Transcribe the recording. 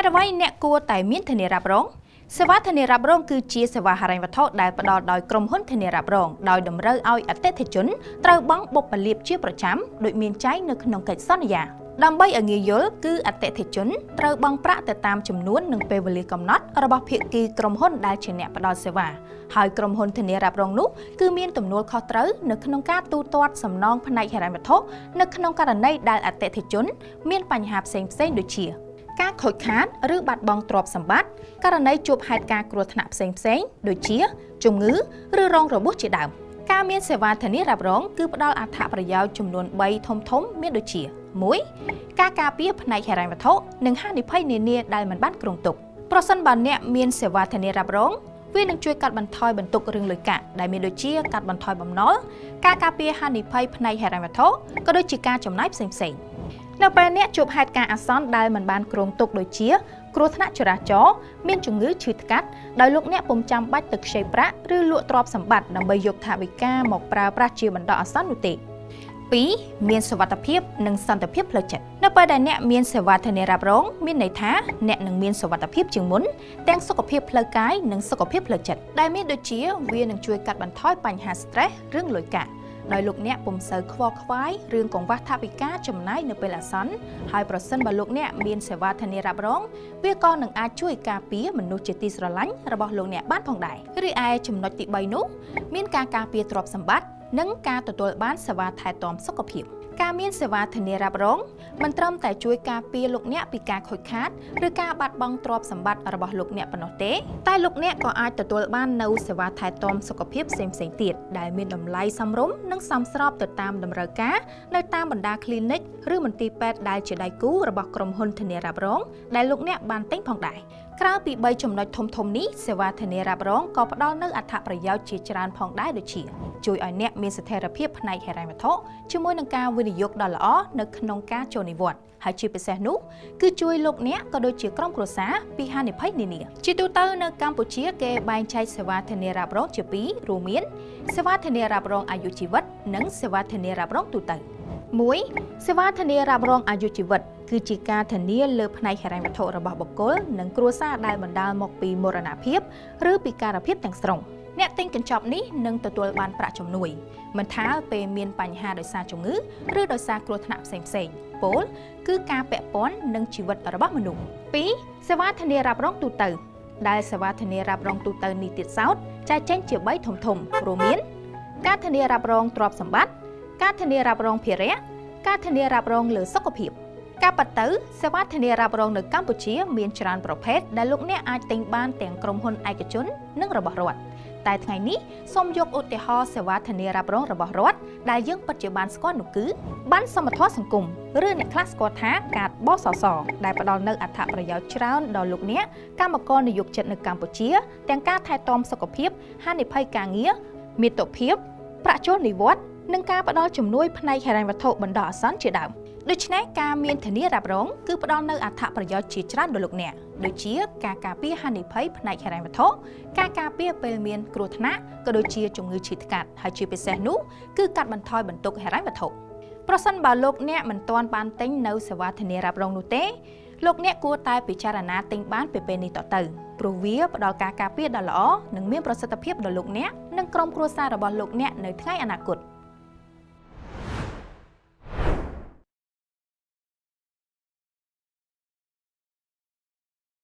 រអ្វីអ្នកគួរតែមានធានារ៉ាប់រងសេវាធានារ៉ាប់រងគឺជាសេវាហិរញ្ញវត្ថុដែលផ្ដល់ដោយក្រុមហ៊ុនធានារ៉ាប់រងដោយតម្រូវឲ្យអតិថិជនត្រូវបង់បុព្វលាភជាប្រចាំដោយមានចែងនៅក្នុងកិច្ចសន្យាដើម្បីឲ្យងាយយល់គឺអតិថិជនត្រូវបង់ប្រាក់ទៅតាមចំនួននិងពេលវេលាកំណត់របស់ភាគីក្រុមហ៊ុនដែលជាអ្នកផ្ដល់សេវាហើយក្រុមហ៊ុនធានារ៉ាប់រងនោះគឺមានទំនួលខុសត្រូវនៅក្នុងការទូទាត់សំណងផ្នែកហិរញ្ញវត្ថុនៅក្នុងករណីដែលអតិថិជនមានបញ្ហាផ្សេងៗដូចជាការខូចខាតឬបាត់បង់ទ្រព្យសម្បត្តិករណីជួបហេតុការណ៍គ្រោះថ្នាក់ផ្សេងៗដូចជាជំងឺឬរងរបួសជាដើមការមានសេវាធានារ៉ាប់រងគឺផ្ដល់អត្ថប្រយោជន៍ចំនួន3ធំមានដូចជា1ការការពារផ្នែកហិរញ្ញវត្ថុនិងហានិភ័យនានាដែលមិនបានគ្រោងទុកប្រសិនបើអ្នកមានសេវាធានារ៉ាប់រងវានឹងជួយកាត់បន្ថយបន្ទុករឿងលុយកាក់ដែលមានដូចជាកាត់បន្ថយបំណុលការការពារហានិភ័យផ្នែកហិរញ្ញវត្ថុក៏ដូចជាការចំណាយផ្សេងៗនៅពេលអ្នកជួបហេតុការណ៍អាសន្នដែលមិនបានគ្រោងទុកដូចជាគ្រោះថ្នាក់ចរាចរណ៍មានជំងឺឈឺថ្កាត់ដោយលោកអ្នកពុំចាំបាច់ទៅខ្ចីប្រាក់ឬលក់ទ្រព្យសម្បត្តិដើម្បីយកថវិកាមកប្រើប្រាស់ជាបណ្ដោះអាសន្ននោះទេ2មានសុវត្ថិភាពនិងសន្តិភាពផ្លូវចិត្តនៅពេលដែលអ្នកមានសេវាធានារ៉ាប់រងមានន័យថាអ្នកនឹងមានសុវត្ថិភាពជាងមុនទាំងសុខភាពផ្លូវកាយនិងសុខភាពផ្លូវចិត្តដែលមានដូចជាវានឹងជួយកាត់បន្ថយបញ្ហា stress រឿងលុយកាក់ដោយលោកអ្នកពុំសូវខ្វល់ខ្វាយរឿងកង្វះថវិកាចំណាយនៅពេលអាសន្នហើយប្រសិនបើលោកអ្នកមានសេវាធានារ៉ាប់រងវាក៏នឹងអាចជួយការពារមនុស្សជាទីស្រឡាញ់របស់លោកអ្នកបានផងដែររីឯចំណុចទី3នោះមានការការពារទ្រព្យសម្បត្តិនិងការទទួលបានសេវាថែទាំសុខភាពការមានសេវាធានារ៉ាប់រងមិនត្រឹមតែជួយការពារលោកអ្នកពីការខូចខាតឬការបាត់បង់ទ្រព្យសម្បត្តិរបស់លោកអ្នកប៉ុណ្ណោះទេតែលោកអ្នកក៏អាចទទួលបាននូវសេវាថែទាំសុខភាពផ្សេងៗទៀតដែលមានតម្លៃសមរម្យនិងសមស្របទៅតាមតម្រូវការនៅតាមបណ្ដា clinic ឬមន្ទីរពេទ្យដែលជាដៃគូរបស់ក្រុមហ៊ុនធានារ៉ាប់រងដែលលោកអ្នកបានទិញផងដែរក្រៅពី3ចំណុចធំនេះសេវាធានារ៉ាប់រងក៏ផ្ដល់នូវអត្ថប្រយោជន៍ជាច្រើនផងដែរដូចជាជួយឲ្យអ្នកមានស្ថិរភាពផ្នែកហិរញ្ញវត្ថុជាមួយនឹងការវិនិយោគដ៏ល្អនៅក្នុងការចូលនិវត្តន៍ហើយជាពិសេសនោះគឺជួយលោកអ្នកក៏ដូចជាក្រុមគ្រួសារពីហានិភ័យនានាជាទូទៅនៅកម្ពុជាគេបែងចែកសេវាធានារ៉ាប់រងជាពីររួមមានសេវាធានារ៉ាប់រងអាយុជីវិតនិងសេវាធានារ៉ាប់រងទូទៅ1សេវាធានារ៉ាប់រងអាយុជីវិតគឺជាការធានាលើផ្នែកហិរញ្ញវត្ថុរបស់បុគ្គលនិងគ្រួសារដែលបណ្ដាលមកពីមរណភាពឬពិការភាពទាំងស្រុងអ្នកទិញកញ្ចប់នេះនឹងទទួលបានប្រាក់ជំនួយមិនថាពេលមានបញ្ហាដោយសារជំងឺឬដោយសារគ្រោះថ្នាក់ផ្សេងៗពោលគឺការពាក់ព័ន្ធនឹងជីវិតរបស់មនុស្ស2សេវាធានារ៉ាប់រងទូទៅដែលសេវាធានារ៉ាប់រងទូទៅនេះទៀតសោតចែកចេញជា3ធំរួមមានការធានារ៉ាប់រងទ្រព្យសម្បត្តិការធានារ៉ាប់រងភារៈការធានារ៉ាប់រងលើសុខភាពការប៉ັດទៅសេវាធានារ៉ាប់រងនៅកម្ពុជាមានច្រើនប្រភេទដែលលោកអ្នកអាចទិញបានទាំងក្រុមហ៊ុនឯកជននិងរបស់រដ្ឋតែថ្ងៃនេះសូមយកឧទាហរណ៍សេវាធានារ៉ាប់រងរបស់រដ្ឋដែលយើងពិតជាបានស្គាល់នោះគឺបានសមត្ថភាពសង្គមឬអ្នកខ្លះស្គាល់ថាកាតបសសដែលផ្ដល់នូវអត្ថប្រយោជន៍ច្រើនដល់លោកអ្នកកម្មករនិយោជិតនៅកម្ពុជាទាំងការថែទាំសុខភាពហានិភ័យការងារមាតុភាពប្រាក់ចូលនិវត្តន៍និងការផ្ដល់ជំនួយផ្នែកហិរញ្ញវត្ថុបណ្ដោះអាសន្នជាដើមដូច្នេះការមានធានារ៉ាប់រងគឺផ្ដល់នូវអត្ថប្រយោជន៍ជាច្រើនដល់លោកអ្នកដូចជាការការពារហានិភ័យផ្នែកហិរញ្ញវត្ថុការការពារពេលមានគ្រោះថ្នាក់ក៏ដូចជាជំងឺឈឺថ្កាត់ហើយជាពិសេសនោះគឺកាត់បន្ថយបន្ទុកហិរញ្ញវត្ថុប្រសិនបើលោកអ្នកមិនទាន់បានទិញនៅសេវាធានារ៉ាប់រងនោះទេលោកអ្នកគួរតែពិចារណាទិញបានពេលនេះតទៅព្រោះវាផ្ដល់ការការពារដ៏ល្អនិងមានប្រសិទ្ធភាពដល់លោកអ្នកនិងក្រុមគ្រួសាររបស់លោកអ្នកនៅថ្ងៃអនាគត